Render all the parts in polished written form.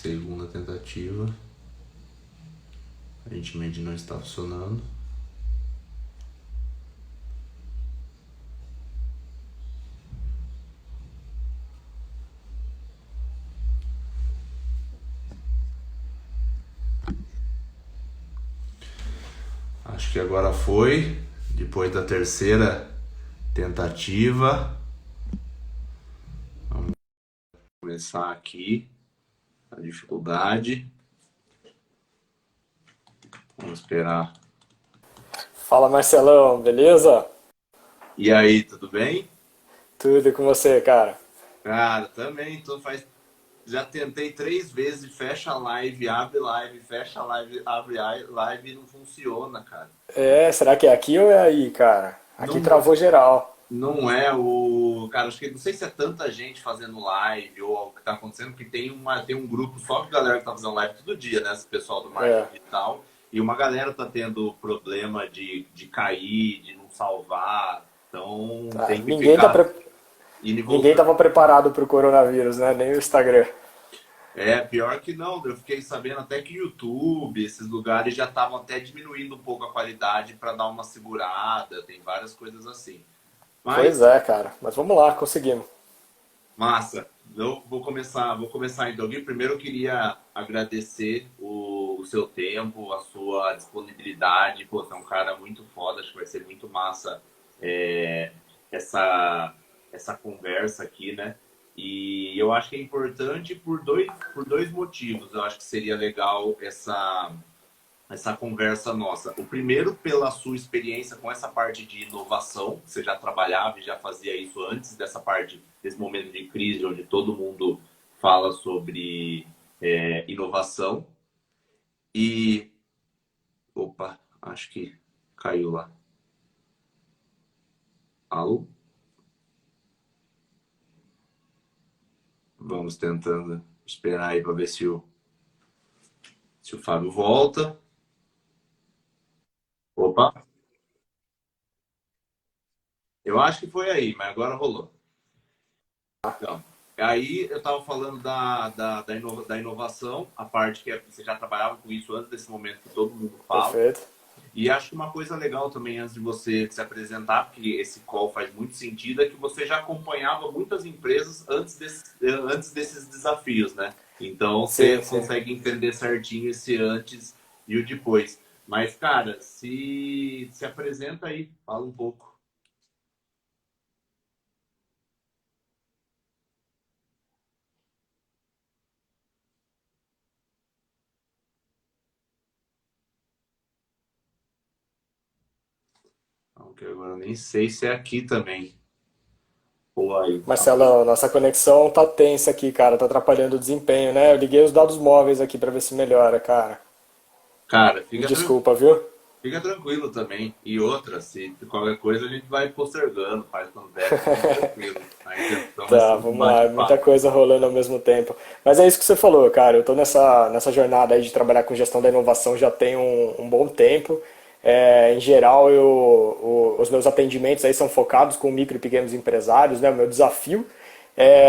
Segunda tentativa. Aparentemente não está funcionando. Acho que agora foi. Depois da terceira tentativa. Vamos começar aqui a dificuldade. Vamos esperar. Fala Marcelão, beleza? E aí, tudo bem? Tudo com você, cara? Cara, também tô faz. Já tentei 3 vezes, fecha a live, fecha a live, abre a live e não funciona, cara. Será que é aqui ou é aí, cara? Aqui Não, travou geral. não é o. Cara, acho que não sei se é tanta gente fazendo live ou o que tá acontecendo, porque tem um grupo só de galera que tá fazendo live todo dia, né? Esse pessoal do É, marketing digital. E uma galera tá tendo problema de cair, de não salvar. Então tá. tem que ficar indo e Ninguém voltando. tava preparado pro coronavírus, né? Nem o Instagram. É, pior que não, eu fiquei sabendo até que YouTube, esses lugares já estavam até diminuindo um pouco a qualidade para dar uma segurada, tem várias coisas assim. Pois Mas é, cara. Mas vamos lá, conseguimos. massa. Eu vou começar então aqui. Primeiro eu queria agradecer o seu tempo, a sua disponibilidade. Pô, você é um cara muito foda, acho que vai ser muito massa é, essa, essa conversa aqui, né? E eu acho que é importante por dois motivos. Eu acho que seria legal essa conversa nossa. O primeiro, pela sua experiência com essa parte de inovação, você já trabalhava e já fazia isso antes dessa parte, desse momento de crise, onde todo mundo fala sobre inovação. E, opa, acho que caiu lá. Alô? Vamos tentando esperar aí para ver se o Fábio volta. Opa, eu acho que foi aí, mas agora rolou. Então, aí eu estava falando da inovação, a parte que você já trabalhava com isso antes desse momento que todo mundo fala. Perfeito. E acho que uma coisa legal também, antes de você se apresentar, porque esse call faz muito sentido, é que você já acompanhava muitas empresas antes desses desafios, né? Então você Sim, sim. consegue entender certinho esse antes e o depois. Mas, cara, se apresenta aí, fala um pouco. Aunque agora eu nem sei se é aqui também. Ou aí. Marcelão, nossa conexão tá tensa aqui, cara. Tá atrapalhando o desempenho, né? Eu liguei os dados móveis aqui pra ver se melhora, cara. Cara, Me desculpa, viu? fica tranquilo também. E outra, se qualquer coisa a gente vai postergando, faz quando der, fica tranquilo. A intenção é Tá, sempre um vamos lá, é muita bate-papo. coisa rolando ao mesmo tempo. Mas é isso que você falou, cara. Eu tô nessa jornada aí de trabalhar com gestão da inovação já tem um bom tempo. Em geral, os meus atendimentos aí são focados com micro e pequenos empresários, né? O meu desafio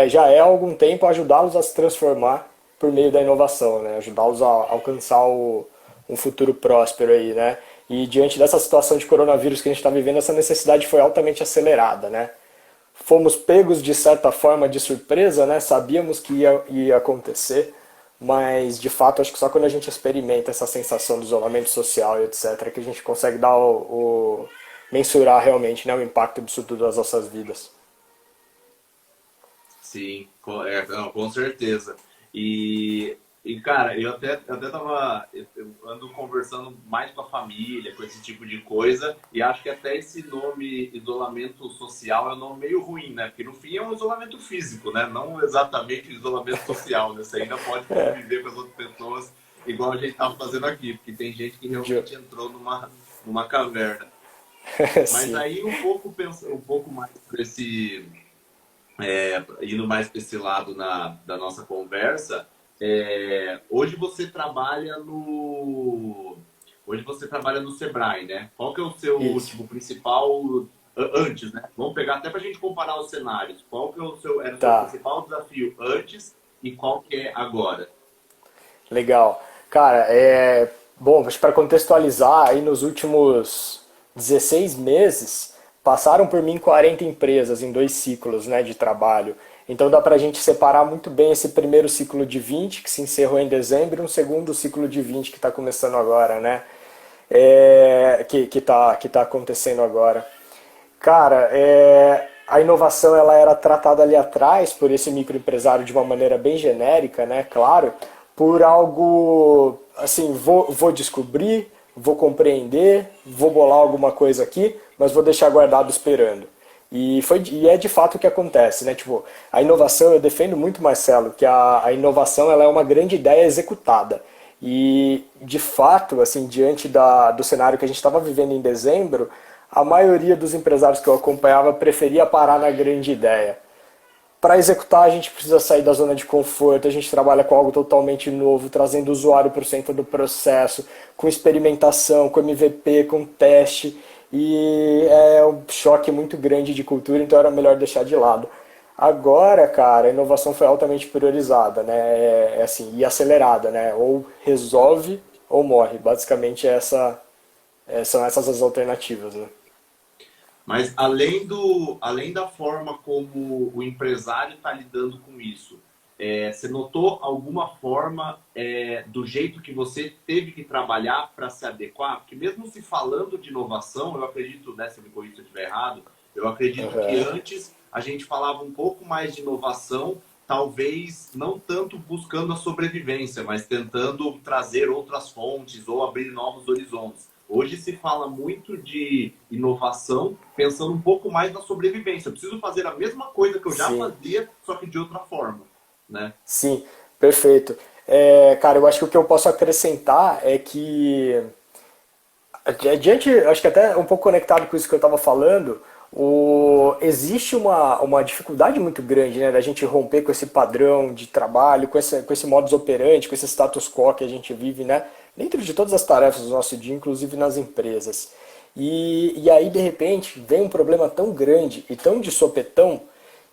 já é há algum tempo ajudá-los a se transformar por meio da inovação, né? Ajudá-los a alcançar um futuro próspero aí, né? E diante dessa situação de coronavírus que a gente está vivendo, essa necessidade foi altamente acelerada, né? Fomos pegos de certa forma de surpresa, né? Sabíamos que ia acontecer, mas de fato acho que só quando a gente experimenta essa sensação do isolamento social e etc, que a gente consegue dar mensurar realmente, né, o impacto disso tudo nas nossas vidas. Sim, não, com certeza. Cara, eu até tava, eu ando conversando mais com a família, com esse tipo de coisa, e acho que até esse nome isolamento social é um nome meio ruim, né? Porque no fim é um isolamento físico, né? Não exatamente isolamento social, né? Você ainda pode conviver com as outras pessoas igual a gente tava fazendo aqui, porque tem gente que De... realmente entrou numa caverna. Mas Sim. aí um pouco mais para esse indo mais para esse lado da nossa conversa, hoje você trabalha no Sebrae, né? Qual que é o seu Isso. tipo principal antes, né? Vamos pegar até para a gente comparar os cenários. Qual que é era o seu Tá. principal desafio antes e qual que é agora? Legal. Cara, bom, para contextualizar, aí nos últimos 16 meses passaram por mim 40 empresas em dois ciclos, né, de trabalho. Então dá para a gente separar muito bem esse primeiro ciclo de 20 que se encerrou em dezembro, e um segundo ciclo de 20 que está começando agora, né? Que tá acontecendo agora. Cara, a inovação ela era tratada ali atrás por esse microempresário de uma maneira bem genérica, né? Claro, por algo assim, vou descobrir, vou compreender, vou bolar alguma coisa aqui, mas vou deixar guardado esperando. E é de fato o que acontece, né? Tipo, a inovação, eu defendo muito, Marcelo, que a inovação ela é uma grande ideia executada. E, de fato, assim, diante do cenário que a gente estava vivendo em dezembro, a maioria dos empresários que eu acompanhava preferia parar na grande ideia. Para executar, a gente precisa sair da zona de conforto, a gente trabalha com algo totalmente novo, trazendo o usuário para o centro do processo, com experimentação, com MVP, com teste, e é um choque muito grande de cultura, então era melhor deixar de lado. Agora, cara, a inovação foi altamente priorizada, né? Assim, e acelerada, né? Ou resolve ou morre. Basicamente, são essas as alternativas, né? Mas além da forma como o empresário está lidando com isso, você notou alguma forma do jeito que você teve que trabalhar para se adequar? Porque mesmo se falando de inovação, eu acredito, né, se eu me corrija se eu estiver errado, eu acredito que Uhum. antes a gente falava um pouco mais de inovação, talvez não tanto buscando a sobrevivência, mas tentando trazer outras fontes ou abrir novos horizontes. Hoje se fala muito de inovação, pensando um pouco mais na sobrevivência. Eu preciso fazer a mesma coisa que eu já Sim. fazia, só que de outra forma, né? Sim, perfeito. Cara, eu acho que o que eu posso acrescentar é que, adiante, acho que até um pouco conectado com isso que eu estava falando, existe uma dificuldade muito grande, né, da gente romper com esse padrão de trabalho, com esse modus operandi, com esse status quo que a gente vive, né, dentro de todas as tarefas do nosso dia, inclusive nas empresas. E aí, de repente, vem um problema tão grande e tão de sopetão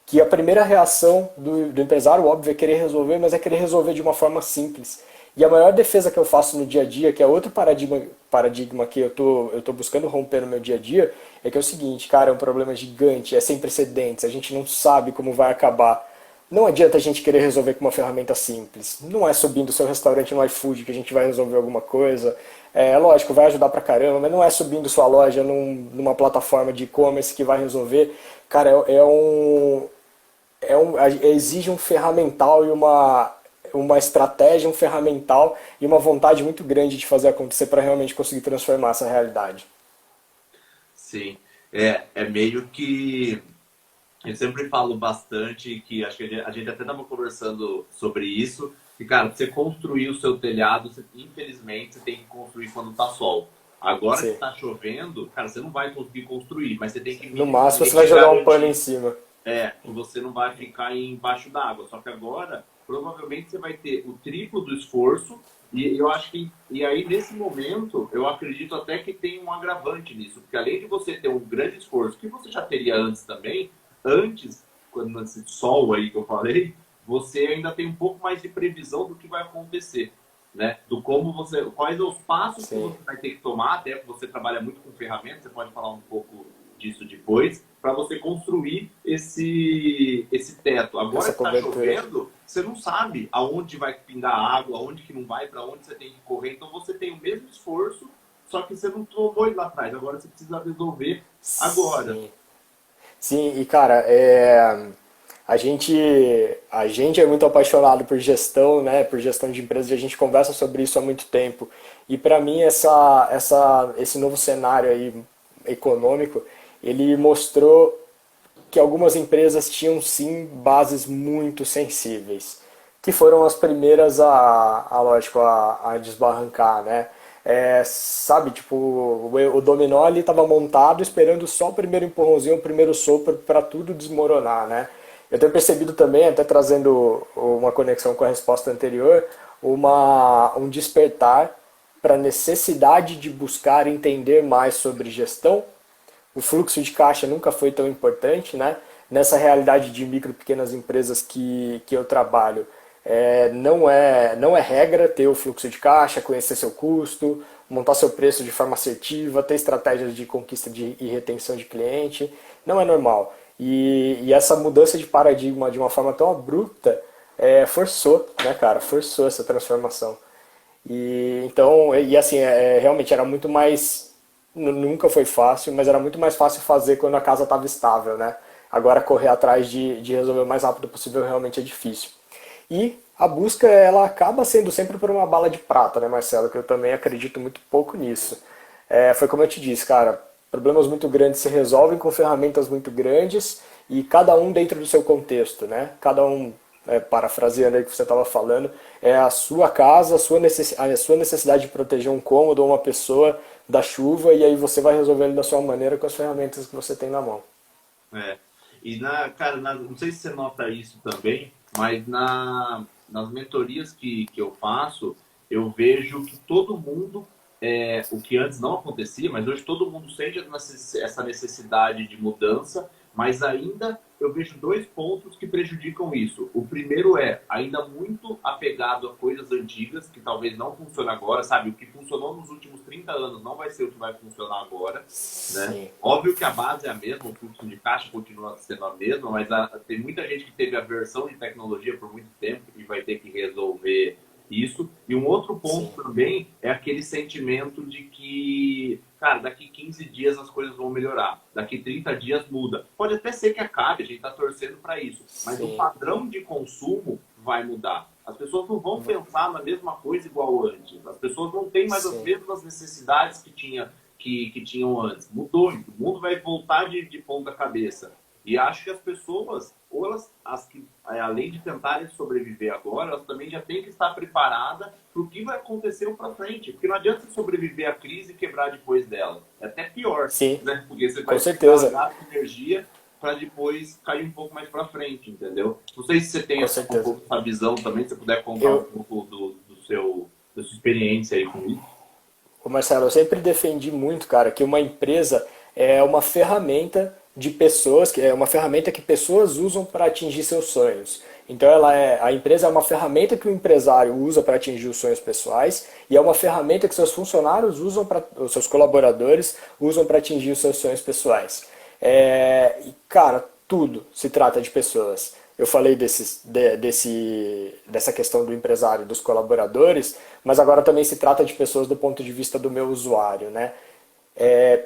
que a primeira reação do empresário, óbvio, é querer resolver, mas é querer resolver de uma forma simples. E a maior defesa que eu faço no dia a dia, que é outro paradigma que eu tô buscando romper no meu dia a dia, é que é o seguinte, cara, é um problema gigante, é sem precedentes, a gente não sabe como vai acabar. Não adianta a gente querer resolver com uma ferramenta simples. Não é subindo o seu restaurante no iFood que a gente vai resolver alguma coisa. Lógico, vai ajudar pra caramba, mas não é subindo sua loja numa plataforma de e-commerce que vai resolver. Cara, exige um ferramental e uma estratégia, um ferramental e uma vontade muito grande de fazer acontecer para realmente conseguir transformar essa realidade. Sim. É meio que eu sempre falo bastante que acho que a gente até estava conversando sobre isso. E, cara, pra você construir o seu telhado, infelizmente, você tem que construir quando tá sol. Agora que Sim. tá chovendo, cara, você não vai conseguir construir, mas você tem que No máximo você minimamente vai jogar um pano em garantir cima. que você não vai ficar embaixo d'água. Só que agora, provavelmente, você vai ter o triplo do esforço. E eu acho que, e aí nesse momento, eu acredito até que tem um agravante nisso, porque além de você ter um grande esforço, que você já teria antes também, antes, quando esse sol aí que eu falei, você ainda tem um pouco mais de previsão do que vai acontecer, né? Do como você, quais são os passos que Sim. você vai ter que tomar, até porque você trabalha muito com ferramentas, você pode falar um pouco disso depois, para você construir esse teto. Agora Essa que está cobertura. chovendo, você não sabe aonde vai pingar água, aonde que não vai, para onde você tem que correr. Então você tem o mesmo esforço, só que você não tomou ele lá atrás. Agora você precisa resolver agora. Sim. Sim, e cara, a gente é muito apaixonado por gestão, né? Por gestão de empresas, e a gente conversa sobre isso há muito tempo. E para mim esse novo cenário aí econômico, ele mostrou que algumas empresas tinham sim bases muito sensíveis, que foram as primeiras lógico, a desbarrancar, né? Sabe, tipo, o dominó ali estava montado esperando só o primeiro empurrãozinho, o primeiro sopro para tudo desmoronar, né? Eu tenho percebido também, até trazendo uma conexão com a resposta anterior, um despertar para a necessidade de buscar entender mais sobre gestão. O fluxo de caixa nunca foi tão importante, né? Nessa realidade de micro e pequenas empresas que eu trabalho, Não é regra ter o fluxo de caixa, conhecer seu custo, montar seu preço de forma assertiva, ter estratégias de conquista e retenção de cliente. Não é normal. E essa mudança de paradigma de uma forma tão abrupta forçou, né, cara? Forçou essa transformação. Assim, realmente era muito mais. Nunca foi fácil, mas era muito mais fácil fazer quando a casa estava estável, né? Agora correr atrás de resolver o mais rápido possível realmente é difícil. E a busca, ela acaba sendo sempre por uma bala de prata, né, Marcelo? Que eu também acredito muito pouco nisso. Foi como eu te disse, cara, problemas muito grandes se resolvem com ferramentas muito grandes e cada um dentro do seu contexto, né? Cada um, parafraseando aí o que você estava falando, é a sua casa, a sua necessidade de proteger um cômodo ou uma pessoa da chuva e aí você vai resolver ele da sua maneira com as ferramentas que você tem na mão. É. E cara, não sei se você nota isso também, mas nas mentorias que eu faço, eu vejo que todo mundo, o que antes não acontecia, mas hoje todo mundo sente essa necessidade de mudança, mas ainda eu vejo dois pontos que prejudicam isso. O primeiro é ainda muito apegado a coisas antigas, que talvez não funcione agora, sabe? O que funcionou nos últimos 30 anos não vai ser o que vai funcionar agora, né? Sim, Óbvio que a base é a mesma, o fluxo de caixa continua sendo a mesma, mas tem muita gente que teve aversão de tecnologia por muito tempo e vai ter que resolver isso. E um outro ponto sim, também é aquele sentimento de que, cara, daqui 15 dias as coisas vão melhorar, daqui 30 dias muda. Pode até ser que acabe, a gente está torcendo para isso, mas o sim, padrão de consumo vai mudar. As pessoas não vão pensar na mesma coisa igual antes. As pessoas não têm mais as sim. mesmas necessidades que tinham antes. Mudou, o mundo vai voltar de ponta cabeça. E acho que as pessoas, ou elas, as que, além de tentarem sobreviver agora, elas também já têm que estar preparadas para o que vai acontecer para frente. Porque não adianta você sobreviver à crise e quebrar depois dela. É até pior, Sim, né? Porque você com vai ficar certeza, gasto de energia para depois cair um pouco mais para frente, entendeu? Não sei se você tem com um certeza. pouco essa visão também, se você puder contar um Eu, pouco da sua experiência aí com isso. Ô Marcelo, eu sempre defendi muito, cara, que uma empresa é uma ferramenta de pessoas, que é uma ferramenta que pessoas usam para atingir seus sonhos. Então a empresa é uma ferramenta que o empresário usa para atingir os sonhos pessoais e é uma ferramenta que seus funcionários usam para, os seus colaboradores usam para atingir os seus sonhos pessoais. Cara, tudo se trata de pessoas. Eu falei dessa questão do empresário e dos colaboradores, mas agora também se trata de pessoas do ponto de vista do meu usuário, né?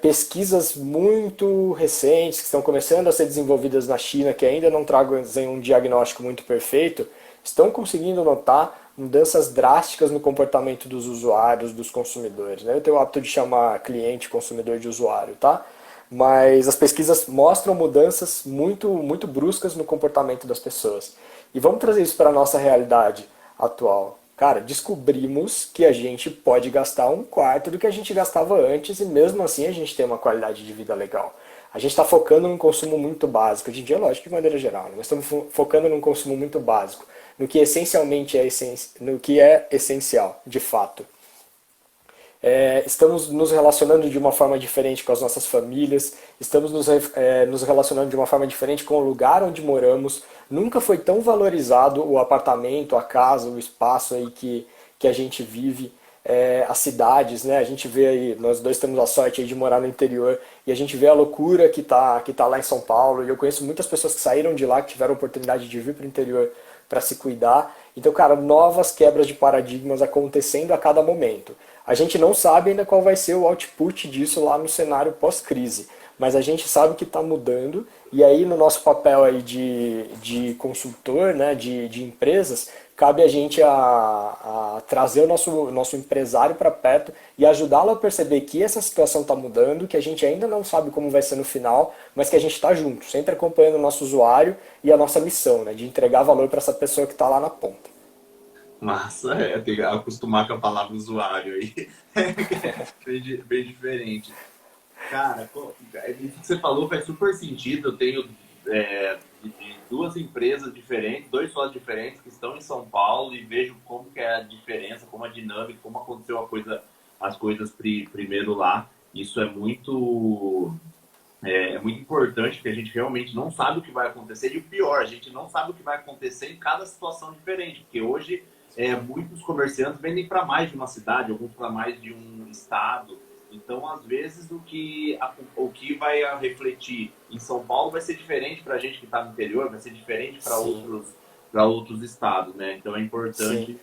Pesquisas muito recentes que estão começando a ser desenvolvidas na China, que ainda não trazem um diagnóstico muito perfeito, estão conseguindo notar mudanças drásticas no comportamento dos usuários, dos consumidores, né? Eu tenho o hábito de chamar cliente consumidor de usuário, tá? Mas as pesquisas mostram mudanças muito bruscas no comportamento das pessoas. E vamos trazer isso para a nossa realidade atual. Cara, descobrimos que a gente pode gastar um quarto do que a gente gastava antes e mesmo assim a gente tem uma qualidade de vida legal. A gente está focando num consumo muito básico, hoje em dia, lógico, de maneira geral, né? Mas estamos focando num consumo muito básico, no que essencialmente no que é essencial, de fato. Estamos nos relacionando de uma forma diferente com as nossas famílias, estamos nos relacionando de uma forma diferente com o lugar onde moramos. Nunca foi tão valorizado o apartamento, a casa, o espaço aí que a gente vive, as cidades, né? A gente vê aí, nós dois temos a sorte aí de morar no interior e a gente vê a loucura que tá lá em São Paulo. E eu conheço muitas pessoas que saíram de lá, que tiveram a oportunidade de vir para o interior para se cuidar. Então, cara, novas quebras de paradigmas acontecendo a cada momento. A gente não sabe ainda qual vai ser o output disso lá no cenário pós-crise, mas a gente sabe que está mudando e aí no nosso papel aí de consultor, né, de empresas, cabe a gente a trazer o nosso empresário para perto e ajudá-lo a perceber que essa situação está mudando, que a gente ainda não sabe como vai ser no final, mas que a gente está junto, sempre acompanhando o nosso usuário e a nossa missão, né, de entregar valor para essa pessoa que está lá na ponta. Massa, tem que acostumar com a palavra usuário aí. É bem diferente. Cara, pô, isso que você falou faz super sentido. Eu tenho de duas empresas diferentes, dois sócios diferentes que estão em São Paulo e vejo como que é a diferença, como a dinâmica, como aconteceu as coisas primeiro lá. Isso é muito. É muito importante porque a gente realmente não sabe o que vai acontecer. E o pior, a gente não sabe o que vai acontecer em cada situação diferente. Porque hoje muitos comerciantes vendem para mais de uma cidade, alguns para mais de um estado. Então, às vezes, o que vai refletir em São Paulo vai ser diferente para a gente que está no interior, vai ser diferente Sim, para outros estados, né? Então, é sim. importante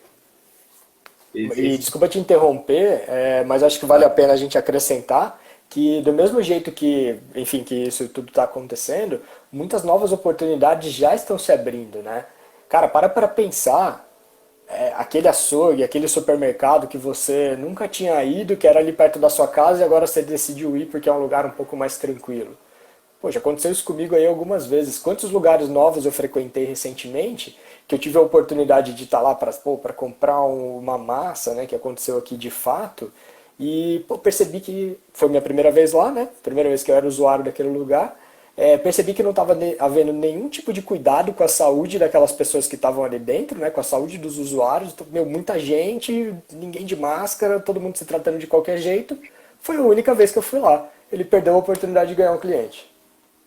E esse. desculpa te interromper, mas acho que vale a pena a gente acrescentar que do mesmo jeito que, enfim, que isso tudo está acontecendo, muitas novas oportunidades já estão se abrindo, né? Cara, para pensar, aquele açougue, aquele supermercado que você nunca tinha ido, que era ali perto da sua casa e agora você decidiu ir porque é um lugar um pouco mais tranquilo. Poxa, aconteceu isso comigo aí algumas vezes. Quantos lugares novos eu frequentei recentemente que eu tive a oportunidade de estar lá para comprar uma massa, né, que aconteceu aqui de fato, e pô, percebi que foi minha primeira vez lá, né, primeira vez que eu era usuário daquele lugar, percebi que não estava havendo nenhum tipo de cuidado com a saúde daquelas pessoas que estavam ali dentro, né, com a saúde dos usuários, então, meu, muita gente, ninguém de máscara, todo mundo se tratando de qualquer jeito. Foi a única vez que eu fui lá. Ele perdeu a oportunidade de ganhar um cliente.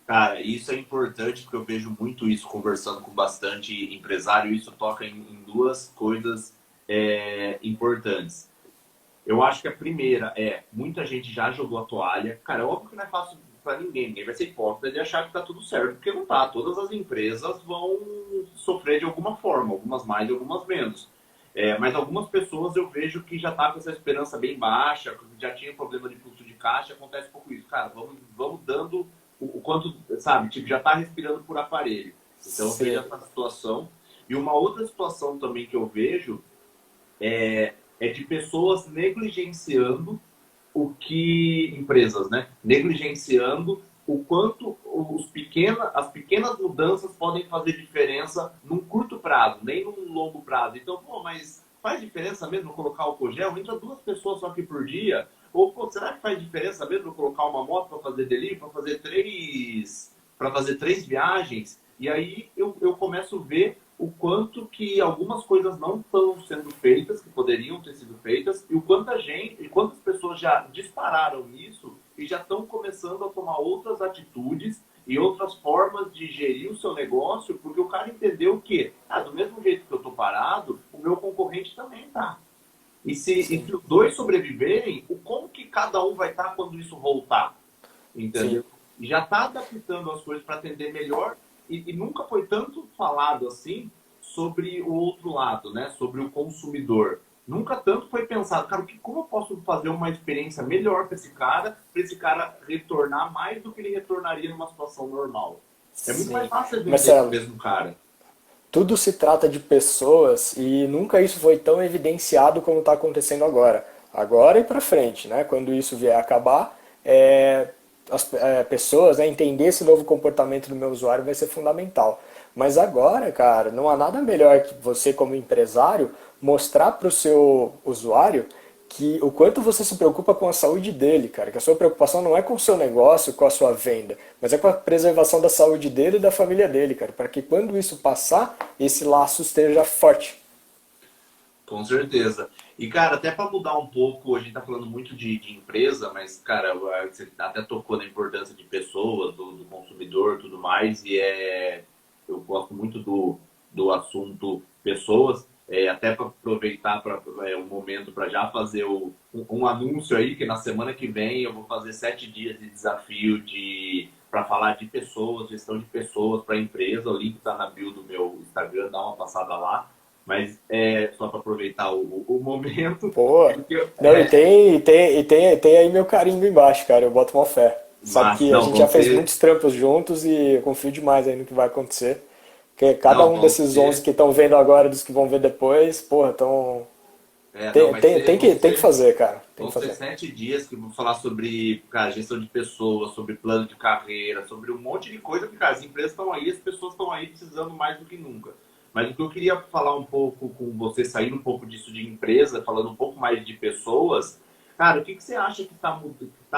Cara, isso é importante porque eu vejo muito isso conversando com bastante empresário. Isso toca em duas coisas importantes. Eu acho que a primeira muita gente já jogou a toalha. Cara, é óbvio que não é fácil para ninguém. Ninguém vai ser hipócrita de achar que tá tudo certo, porque não tá. Todas as empresas vão sofrer de alguma forma, algumas mais e algumas menos. Mas algumas pessoas eu vejo que já tá com essa esperança bem baixa, já tinha problema de fluxo de caixa, acontece um pouco isso. Cara, vamos dando o quanto, sabe? Tipo, já tá respirando por aparelho. Então eu vejo Sim, essa situação. E uma outra situação também que eu vejo é de pessoas negligenciando empresas, né? Negligenciando o quanto as pequenas mudanças podem fazer diferença num curto prazo, nem num longo prazo. Então, pô, mas faz diferença mesmo colocar álcool gel? Entra duas pessoas só aqui por dia? Ou, pô, será que faz diferença mesmo colocar uma moto para fazer delivery, para fazer três viagens? E aí eu começo a ver o quanto que algumas coisas não estão sendo feitas, que poderiam ter sido feitas, e o quanto e quantas pessoas já dispararam nisso e já estão começando a tomar outras atitudes e outras formas de gerir o seu negócio, porque o cara entendeu que, do mesmo jeito que eu estou parado, o meu concorrente também está. E sim, se os dois sobreviverem, como que cada um vai estar quando isso voltar? sim. Entendeu? E já está adaptando as coisas para atender melhor e nunca foi tanto falado assim sobre o outro lado, né? Sobre o consumidor. Nunca tanto foi pensado, cara, como eu posso fazer uma experiência melhor para esse cara retornar mais do que ele retornaria numa situação normal. É muito mais Sim. fácil vender para o Marcelo, mesmo cara. tudo se trata de pessoas e nunca isso foi tão evidenciado como está acontecendo agora. Agora e para frente, né? Quando isso vier a acabar, as pessoas, né, entender esse novo comportamento do meu usuário vai ser fundamental. Mas agora, cara, não há nada melhor que você, como empresário, mostrar para o seu usuário que o quanto você se preocupa com a saúde dele, cara, que a sua preocupação não é com o seu negócio, com a sua venda, mas é com a preservação da saúde dele e da família dele, cara, para que quando isso passar, esse laço esteja forte. Com certeza. E, cara, até para mudar um pouco, a gente tá falando muito de empresa, mas, cara, você até tocou na importância de pessoas, do consumidor, tudo mais, eu gosto muito do assunto pessoas, até para aproveitar o momento para já fazer um anúncio aí, que na semana que vem eu vou fazer 7 dias de desafio para falar de pessoas, gestão de pessoas para empresa. O link está na bio do meu Instagram, dá uma passada lá. Mas só para aproveitar o momento, Pô, porque não, tem aí meu carimbo embaixo, cara, eu boto uma fé. Sabe mas que a não, gente já vão fez ser, muitos trampos juntos e eu confio demais aí no que vai acontecer. Porque cada não, um vão desses 11 ser, que estão vendo agora e dos que vão ver depois, porra, então não, tem que fazer, cara. Tem vão que ser fazer. 7 dias que vão falar sobre, cara, gestão de pessoas, sobre plano de carreira, sobre um monte de coisa que, cara, as empresas estão aí, as pessoas estão aí precisando mais do que nunca. Mas o que eu queria falar um pouco com você, saindo um pouco disso de empresa, falando um pouco mais de pessoas, cara, o que você acha que está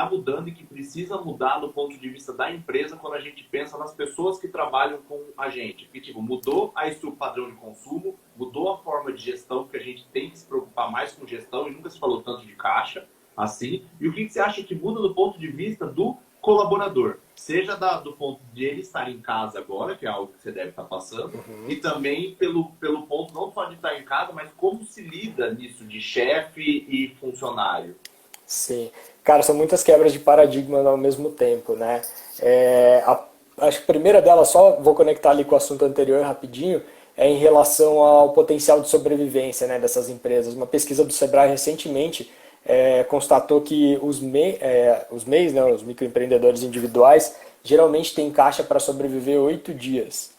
mudando e que precisa mudar do ponto de vista da empresa quando a gente pensa nas pessoas que trabalham com a gente? Que, tipo, mudou aí o padrão de consumo, mudou a forma de gestão, que a gente tem que se preocupar mais com gestão e nunca se falou tanto de caixa, assim. E o que você acha que muda do ponto de vista do colaborador? seja do ponto de ele estar em casa agora, que é algo que você deve estar passando, Uhum. e também pelo ponto não só de estar em casa, mas como se lida nisso de chefe e funcionário. Sim. Cara, são muitas quebras de paradigma ao mesmo tempo, né? Acho que a primeira delas, só vou conectar ali com o assunto anterior rapidinho, é em relação ao potencial de sobrevivência, né, dessas empresas. Uma pesquisa do Sebrae recentemente constatou que os MEIs, né, os microempreendedores individuais, geralmente têm caixa para sobreviver 8 dias.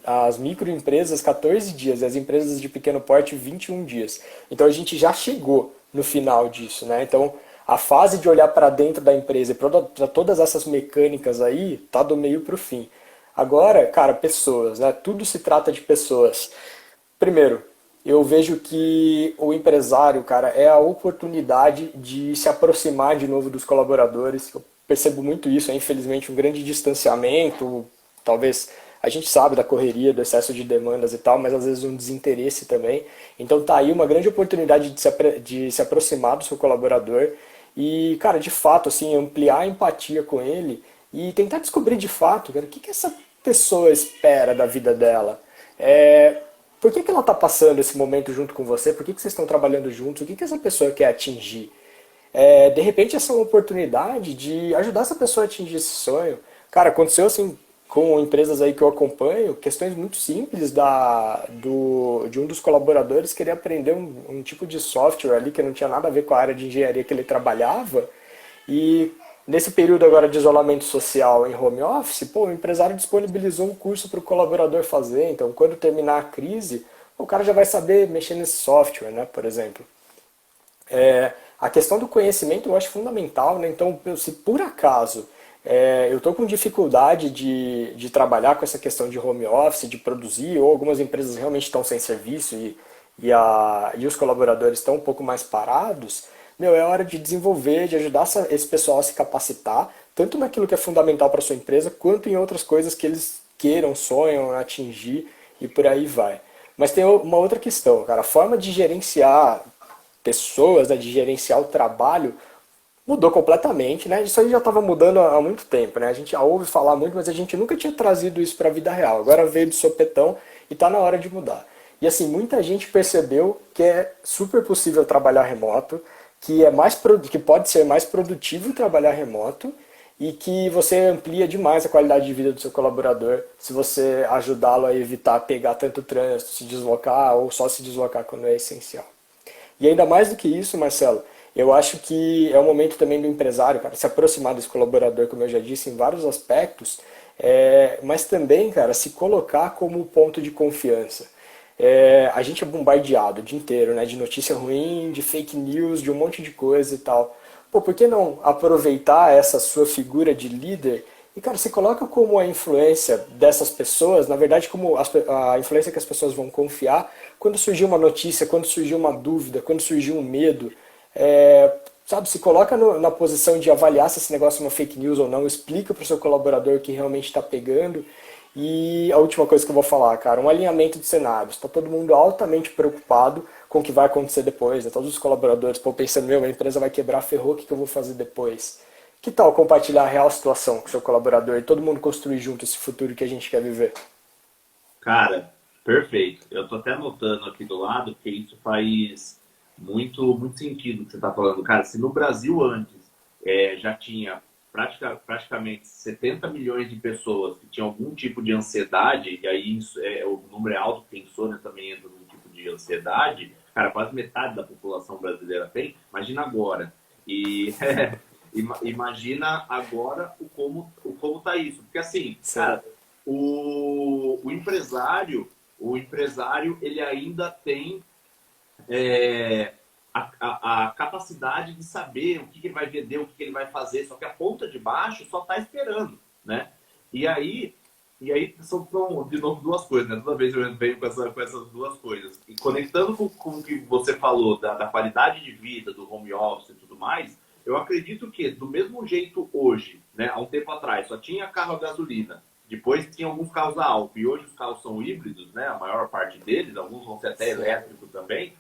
As microempresas, 14 dias, e as empresas de pequeno porte, 21 dias. Então a gente já chegou no final disso, né? Então a fase de olhar para dentro da empresa e para todas essas mecânicas aí tá do meio para o fim. Agora, cara, pessoas, né? Tudo se trata de pessoas. Primeiro, eu vejo que o empresário, cara, é a oportunidade de se aproximar de novo dos colaboradores. Eu percebo muito isso, é infelizmente um grande distanciamento, talvez a gente sabe da correria, do excesso de demandas e tal, mas às vezes um desinteresse também. Então tá aí uma grande oportunidade de se aproximar do seu colaborador e, cara, de fato, assim, ampliar a empatia com ele e tentar descobrir de fato, cara, o que que essa pessoa espera da vida dela. É, por que que ela está passando esse momento junto com você? Por que que vocês estão trabalhando juntos? O que que essa pessoa quer atingir? De repente essa é uma oportunidade de ajudar essa pessoa a atingir esse sonho. Cara, aconteceu assim com empresas aí que eu acompanho, questões muito simples de um dos colaboradores querer aprender um tipo de software ali que não tinha nada a ver com a área de engenharia que ele trabalhava e nesse período agora de isolamento social em home office, pô, o empresário disponibilizou um curso para o colaborador fazer. Então, quando terminar a crise, o cara já vai saber mexer nesse software, né, por exemplo. A questão do conhecimento eu acho fundamental, né? Então, se por acaso eu estou com dificuldade de trabalhar com essa questão de home office, de produzir, ou algumas empresas realmente estão sem serviço e os colaboradores estão um pouco mais parados, meu, é hora de desenvolver, de ajudar esse pessoal a se capacitar, tanto naquilo que é fundamental para a sua empresa, quanto em outras coisas que eles queiram, sonham atingir e por aí vai. Mas tem uma outra questão, cara. A forma de gerenciar pessoas, né, de gerenciar o trabalho, mudou completamente, né? Isso aí já estava mudando há muito tempo, né? A gente já ouve falar muito, mas a gente nunca tinha trazido isso para a vida real. Agora veio de sopetão e está na hora de mudar. E assim, muita gente percebeu que é super possível trabalhar remoto, que pode ser mais produtivo trabalhar remoto e que você amplia demais a qualidade de vida do seu colaborador se você ajudá-lo a evitar pegar tanto trânsito, se deslocar ou só se deslocar quando é essencial. E ainda mais do que isso, Marcelo, eu acho que é o momento também do empresário, cara, se aproximar desse colaborador, como eu já disse, em vários aspectos, mas também, cara, se colocar como ponto de confiança. A gente é bombardeado o dia inteiro, né, de notícia ruim, de fake news, de um monte de coisa e tal. Pô, por que não aproveitar essa sua figura de líder e, cara, se coloca como a influência dessas pessoas, na verdade, como a influência que as pessoas vão confiar quando surgir uma notícia, quando surgir uma dúvida, quando surgir um medo. Sabe, se coloca na posição de avaliar se esse negócio é uma fake news ou não, explica para o seu colaborador que realmente está pegando. E a última coisa que eu vou falar, cara, um alinhamento de cenários. Está todo mundo altamente preocupado com o que vai acontecer depois. Né? Todos os colaboradores pô, pensando, meu, a empresa vai quebrar, ferrou, o que eu vou fazer depois? Que tal compartilhar a real situação com o seu colaborador e todo mundo construir junto esse futuro que a gente quer viver? Cara, perfeito. Eu tô até anotando aqui do lado, porque isso faz muito sentido o que você está falando. Cara, se no Brasil antes já tinha praticamente 70 milhões de pessoas que tinham algum tipo de ansiedade, e aí o número é alto, porque insônia também entra num tipo de ansiedade, cara, quase metade da população brasileira tem, imagina agora. E imagina agora o como tá isso. Porque assim, Sim, cara, o empresário, ele ainda tem é, a capacidade de saber o que ele vai vender, o que ele vai fazer, só que a ponta de baixo só está esperando, né? E aí, são, de novo, duas coisas, né? Toda vez eu venho com essas duas coisas. E conectando com o que você falou da qualidade de vida, do home office e tudo mais, eu acredito que, do mesmo jeito hoje, né, há um tempo atrás, só tinha carro a gasolina, depois tinha alguns carros a álcool, e hoje os carros são híbridos, né, a maior parte deles, alguns vão ser até sim. elétricos também,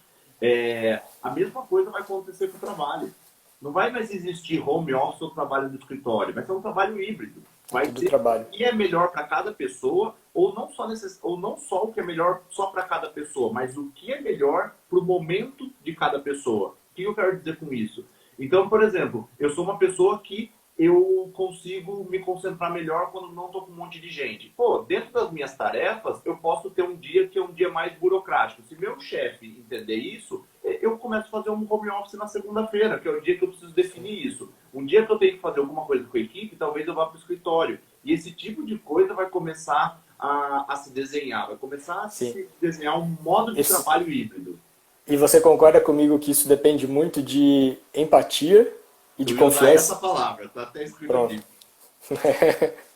a mesma coisa vai acontecer com o trabalho. Não vai mais existir home office ou trabalho no escritório, vai ser um trabalho híbrido. Vai Tudo ser trabalho. o que é melhor para cada pessoa, ou não só o que é melhor só para cada pessoa, mas o que é melhor para o momento de cada pessoa. O que eu quero dizer com isso? Então, por exemplo, eu sou uma pessoa que eu consigo me concentrar melhor quando não estou com um monte de gente. Pô, dentro das minhas tarefas, eu posso ter um dia que é um dia mais burocrático. Se meu chefe entender isso, eu começo a fazer um home office na segunda-feira, que é o dia que eu preciso definir isso. Um dia que eu tenho que fazer alguma coisa com a equipe, talvez eu vá para o escritório. E esse tipo de coisa vai começar a se desenhar, vai começar a Sim. se desenhar um modo de Esse- trabalho híbrido. E você concorda comigo que isso depende muito de empatia e de Eu ia usar essa confiança? palavra, está até escrito Pronto. aqui.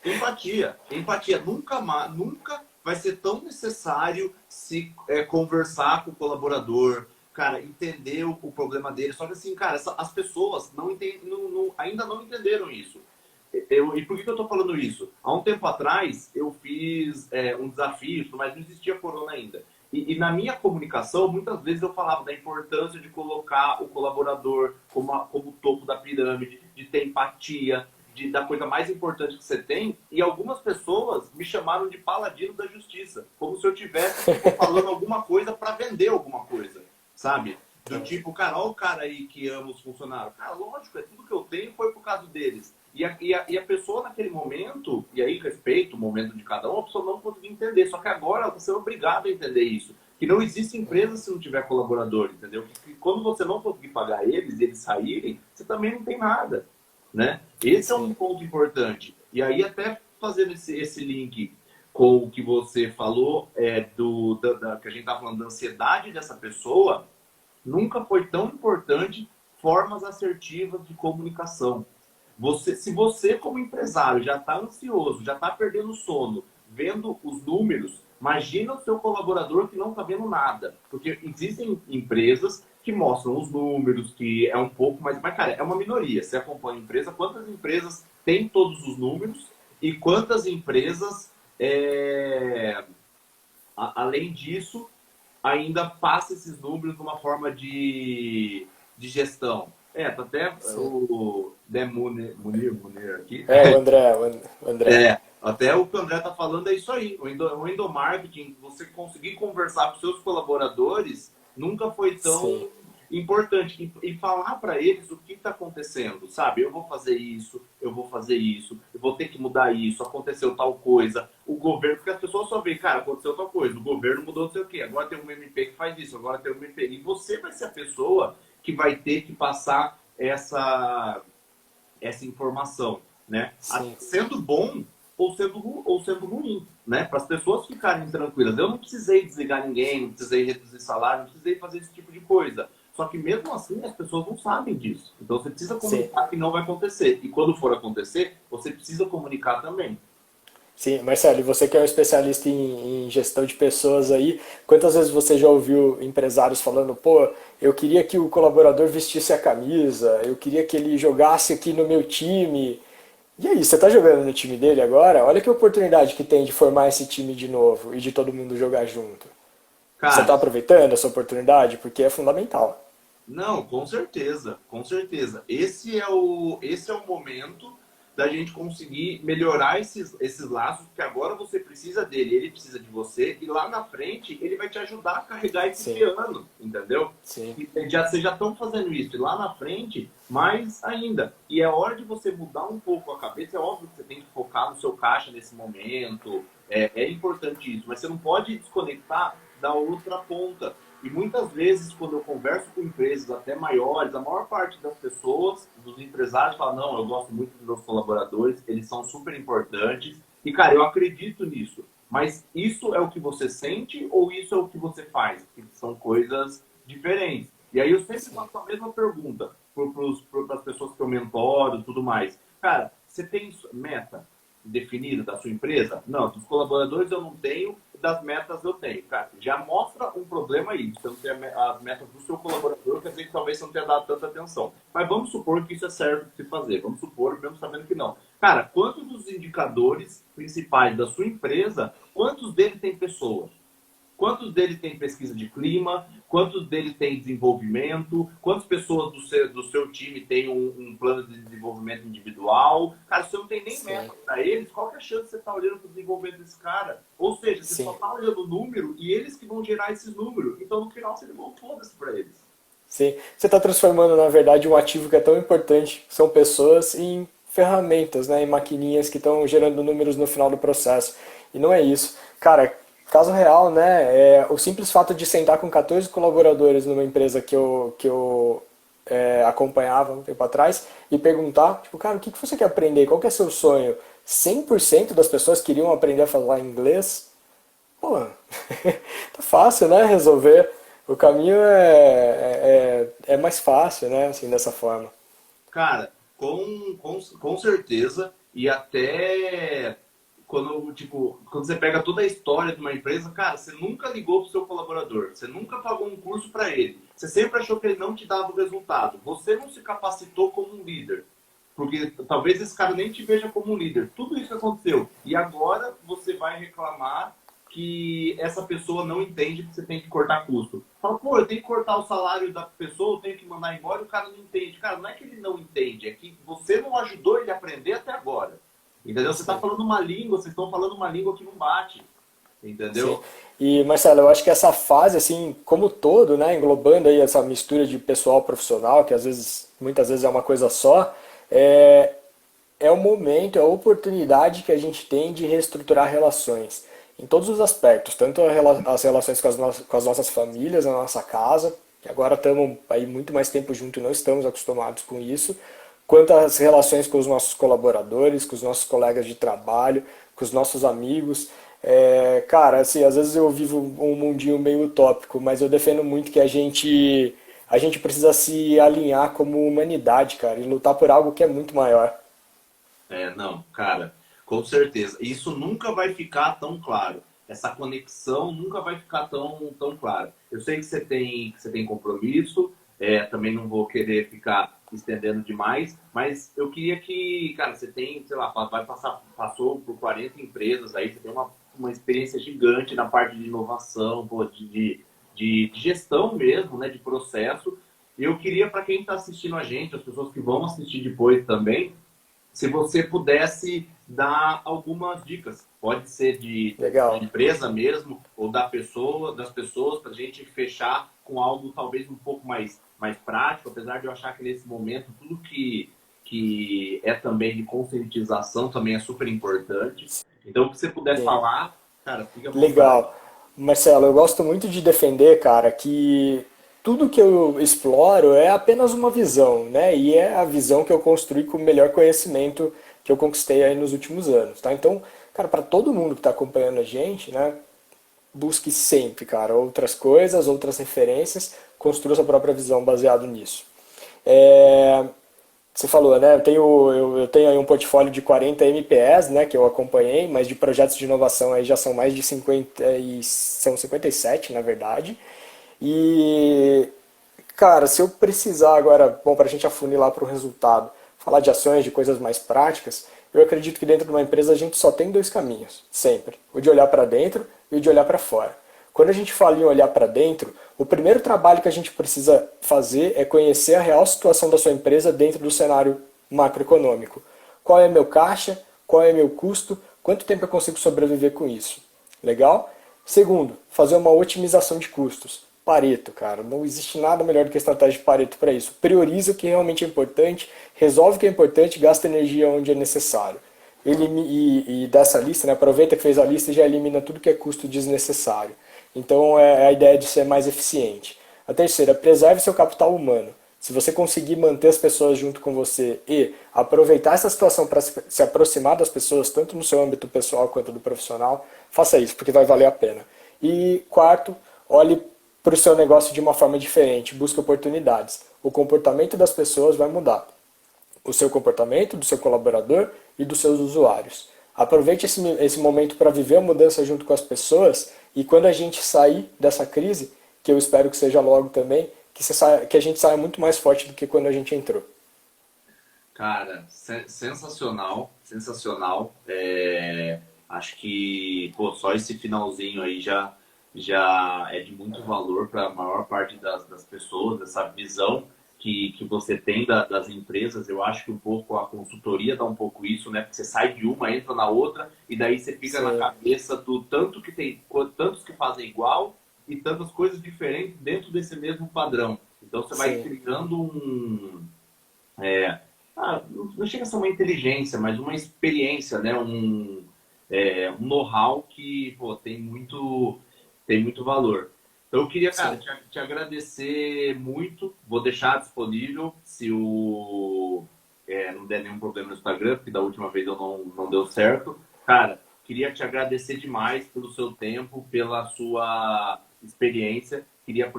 Empatia. Empatia. Nunca vai ser tão necessário se conversar com o colaborador, cara, entender o problema dele. Só que assim, cara, as pessoas ainda não entenderam isso. E por que eu estou falando isso? Há um tempo atrás, eu fiz um desafio, mas não existia corona ainda. E na minha comunicação, muitas vezes eu falava da importância de colocar o colaborador como topo da pirâmide, de ter empatia, da coisa mais importante que você tem. E algumas pessoas me chamaram de paladino da justiça, como se eu tivesse falando alguma coisa para vender alguma coisa, sabe? Do tipo, cara, olha o cara aí que ama os funcionários. Cara, lógico, tudo que eu tenho foi por causa deles. E a pessoa naquele momento, e aí respeito o momento de cada um, a pessoa não conseguiu entender. Só que agora ela está sendo obrigada a entender isso. Que não existe empresa se não tiver colaborador, entendeu? Que quando você não conseguir pagar eles e eles saírem, você também não tem nada, né? Esse é um Sim. ponto importante. E aí até fazendo esse link com o que você falou, que a gente está falando da ansiedade dessa pessoa, nunca foi tão importante formas assertivas de comunicação. Se você, como empresário, já está ansioso, já está perdendo sono, vendo os números, imagina o seu colaborador que não está vendo nada. Porque existem empresas que mostram os números, que é um pouco mais. Mas, cara, é uma minoria. Você acompanha a empresa, quantas empresas têm todos os números e quantas empresas, além disso, ainda passa esses números de uma forma de gestão. Tá até Sim. o Munir aqui. É, o André. Até o que o André está falando é isso aí. O endomarketing, você conseguir conversar com seus colaboradores, nunca foi Sim. tão importante. E falar para eles o que está acontecendo, sabe? Eu vou fazer isso, eu vou fazer isso, eu vou ter que mudar isso, aconteceu tal coisa. O governo, porque as pessoas só veem, cara, aconteceu tal coisa, o governo mudou não sei o quê, agora tem um MP que faz isso, agora tem um MP. E você vai ser a pessoa que vai ter que passar essa informação, né? Sim. Sendo bom ou sendo ruim, né? Para as pessoas ficarem tranquilas. Eu não precisei desligar ninguém, não precisei reduzir salário, não precisei fazer esse tipo de coisa. Só que mesmo assim as pessoas não sabem disso. Então você precisa Sim. comunicar que não vai acontecer. E quando for acontecer, você precisa comunicar também. Sim, Marcelo, e você que é um especialista em gestão de pessoas aí, quantas vezes você já ouviu empresários falando, pô, eu queria que o colaborador vestisse a camisa, eu queria que ele jogasse aqui no meu time. E aí, você tá jogando no time dele agora? Olha que oportunidade que tem de formar esse time de novo e de todo mundo jogar junto. Você tá Cara, aproveitando essa oportunidade? Porque é fundamental. não, com certeza, com certeza. Esse é o momento da gente conseguir melhorar esses laços, porque agora você precisa dele, ele precisa de você, e lá na frente ele vai te ajudar a carregar esse Sim, piano, entendeu? sim, E vocês já estão fazendo isso, e lá na frente, mais ainda. E é hora de você mudar um pouco a cabeça, é óbvio que você tem que focar no seu caixa nesse momento, é importante isso, mas você não pode desconectar da outra ponta. E muitas vezes, quando eu converso com empresas até maiores, a maior parte das pessoas, dos empresários, fala: não, eu gosto muito dos meus colaboradores, eles são super importantes. E, cara, eu acredito nisso. Mas isso é o que você sente ou isso é o que você faz? Porque são coisas diferentes. E aí eu sempre sim. faço a mesma pergunta para as pessoas que eu mentoro e tudo mais. Cara, você tem meta definida da sua empresa? Não, dos colaboradores eu não tenho, das metas eu tenho. Cara, já mostra um problema aí. Você não tem as metas do seu colaborador, quer dizer que talvez você não tenha dado tanta atenção. Mas vamos supor que isso é certo de se fazer. Vamos supor, mesmo sabendo que não. Cara, quantos dos indicadores principais da sua empresa, quantos deles tem pessoas? Quantos deles tem pesquisa de clima? quantos dele tem desenvolvimento, quantas pessoas do seu time tem um plano de desenvolvimento individual. Cara, se você não tem nem Sim, meta para eles, qual que é a chance de você estar olhando para o desenvolvimento desse cara? Ou seja, você só sim. está olhando o número e eles que vão gerar esses números. Então, no final, você levou foda-se para eles. Sim. Você está transformando, na verdade, um ativo que é tão importante, que são pessoas, em ferramentas, né, em maquininhas que estão gerando números no final do processo. E não é isso. Cara, caso real, né, o simples fato de sentar com 14 colaboradores numa empresa que eu acompanhava um tempo atrás e perguntar, tipo, cara, o que que você quer aprender? Qual que é seu sonho? 100% das pessoas queriam aprender a falar inglês. Pô, tá fácil, né? Resolver. O caminho é mais fácil, né? Assim, dessa forma. Cara, com certeza, e até quando você pega toda a história de uma empresa, cara, você nunca ligou pro seu colaborador, você nunca pagou um curso para ele, você sempre achou que ele não te dava o resultado, você não se capacitou como um líder, porque talvez esse cara nem te veja como um líder. Tudo isso aconteceu, e agora você vai reclamar que essa pessoa não entende que você tem que cortar custo. Fala, pô, eu tenho que cortar o salário da pessoa, eu tenho que mandar embora, e o cara não entende. Cara, não é que ele não entende, é que você não ajudou ele a aprender até agora. Entendeu? Você está Sim. falando uma língua, vocês estão falando uma língua que não bate. Sim. Entendeu? E, Marcelo, eu acho que essa fase, assim, como todo, né, englobando aí essa mistura de pessoal profissional, que às vezes, muitas vezes é uma coisa só, é, é o momento, é a oportunidade que a gente tem de reestruturar relações em todos os aspectos, tanto as relações com as nossas famílias, na nossa casa, que agora estamos aí muito mais tempo juntos e não estamos acostumados com isso, quanto as relações com os nossos colaboradores, com os nossos colegas de trabalho, com os nossos amigos. Cara, assim, às vezes eu vivo um mundinho meio utópico, mas eu defendo muito que a gente precisa se alinhar como humanidade, cara, e lutar por algo que é muito maior. Não, cara, com certeza. Isso nunca vai ficar tão claro. Essa conexão nunca vai ficar tão clara. Eu sei que você tem compromisso, também não vou querer ficar estendendo demais, mas eu queria que, cara, você tem, sei lá, passou por 40 empresas aí, você tem uma experiência gigante na parte de inovação, pô, de gestão mesmo, né, de processo. E eu queria, para quem está assistindo a gente, as pessoas que vão assistir depois também, se você pudesse dar algumas dicas. Pode ser de Legal. empresa mesmo, ou das pessoas, para a gente fechar com algo talvez um pouco mais prático, apesar de eu achar que nesse momento tudo que é também de conscientização também é super importante. Então, o que você puder Sim. falar, cara, fique à vontade. Legal. Marcelo, eu gosto muito de defender, cara, que tudo que eu exploro é apenas uma visão, né? E é a visão que eu construí com o melhor conhecimento que eu conquistei aí nos últimos anos, tá? Então, cara, para todo mundo que está acompanhando a gente, né? Busque sempre, cara, outras coisas, outras referências, construa sua própria visão baseado nisso. É, Você falou, né? Eu tenho aí um portfólio de 40 MPS, né, que eu acompanhei, mas de projetos de inovação aí já são mais de 50 e são 57, na verdade. E, cara, se eu precisar agora, bom, para a gente afunilar para o resultado, falar de ações, de coisas mais práticas, eu acredito que dentro de uma empresa a gente só tem dois caminhos, sempre: o de olhar para dentro e o de olhar para fora. Quando a gente fala em olhar para dentro, o primeiro trabalho que a gente precisa fazer é conhecer a real situação da sua empresa dentro do cenário macroeconômico. Qual é meu caixa? Qual é meu custo? Quanto tempo eu consigo sobreviver com isso? Legal? Segundo, fazer uma otimização de custos. Pareto, cara, não existe nada melhor do que a estratégia de Pareto para isso. Prioriza o que realmente é importante, resolve o que é importante, gasta energia onde é necessário. E dessa lista, né, aproveita que fez a lista e já elimina tudo que é custo desnecessário. Então é a ideia de ser mais eficiente. A terceira, preserve seu capital humano. Se você conseguir manter as pessoas junto com você e aproveitar essa situação para se aproximar das pessoas, tanto no seu âmbito pessoal quanto do profissional, faça isso, porque vai valer a pena. E quarto, olhe para o seu negócio de uma forma diferente, busque oportunidades. O comportamento das pessoas vai mudar, o seu comportamento, do seu colaborador e dos seus usuários. Aproveite esse momento para viver a mudança junto com as pessoas, e quando a gente sair dessa crise, que eu espero que seja logo também, que a gente saia muito mais forte do que quando a gente entrou. Cara, sensacional, sensacional. Acho que, pô, só esse finalzinho aí já é de muito valor para a maior parte das pessoas, essa visão que você tem das empresas. Eu acho que um pouco a consultoria dá um pouco isso, né? Porque você sai de uma, entra na outra, e daí você fica na Sim, cabeça do tanto que tem, tantos que fazem igual e tantas coisas diferentes dentro desse mesmo padrão. Então você vai sim, criando não chega a ser uma inteligência, mas uma experiência, né? Um know-how que, pô, tem muito valor. Então eu queria, cara, sim. te agradecer muito. Vou deixar disponível se não der nenhum problema no Instagram, porque da última vez eu não deu certo. Cara, queria te agradecer demais pelo seu tempo, pela sua experiência. Queria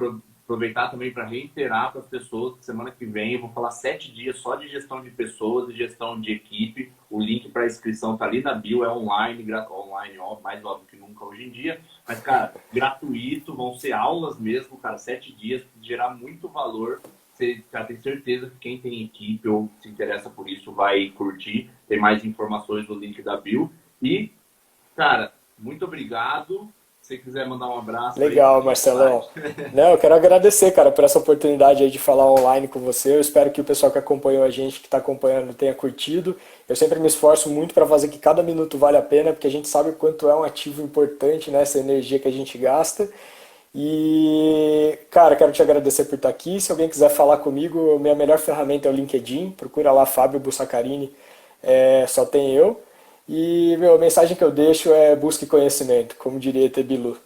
aproveitar também para reiterar para as pessoas que semana que vem eu vou falar 7 dias só de gestão de pessoas e gestão de equipe. O link para inscrição tá ali na bio, é online, online, ó, mais óbvio que nunca hoje em dia. Mas, cara, gratuito, vão ser aulas mesmo, cara, 7 dias, gerar muito valor. Você já tem certeza que quem tem equipe ou se interessa por isso vai curtir. Tem mais informações no link da bio. E, cara, muito obrigado. Se você quiser mandar um abraço aí, Legal, fique à Marcelão. vontade. Não, eu quero agradecer, cara, por essa oportunidade aí de falar online com você. Eu espero que o pessoal que acompanhou a gente, que está acompanhando, tenha curtido. Eu sempre me esforço muito para fazer que cada minuto vale a pena, porque a gente sabe o quanto é um ativo importante, né, essa energia que a gente gasta. E, cara, quero te agradecer por estar aqui. Se alguém quiser falar comigo, minha melhor ferramenta é o LinkedIn. Procura lá Fábio Bussacarini, só tem eu. E, meu, a mensagem que eu deixo é busque conhecimento, como diria Tebilu.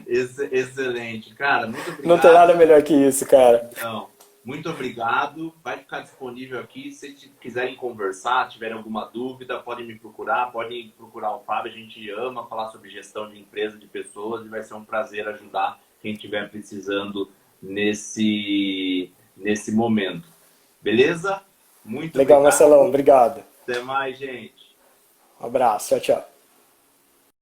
Excelente. Cara, muito Não tem nada obrigado. melhor que isso, cara. Não, muito obrigado. Vai ficar disponível aqui. Se quiserem conversar, tiverem alguma dúvida, podem me procurar, podem procurar o Fábio. A gente ama falar sobre gestão de empresa, de pessoas, e vai ser um prazer ajudar quem estiver precisando nesse momento. Beleza? Muito Legal, Marcelão. obrigado. Obrigado. Até mais, gente. Um abraço. Tchau, tchau.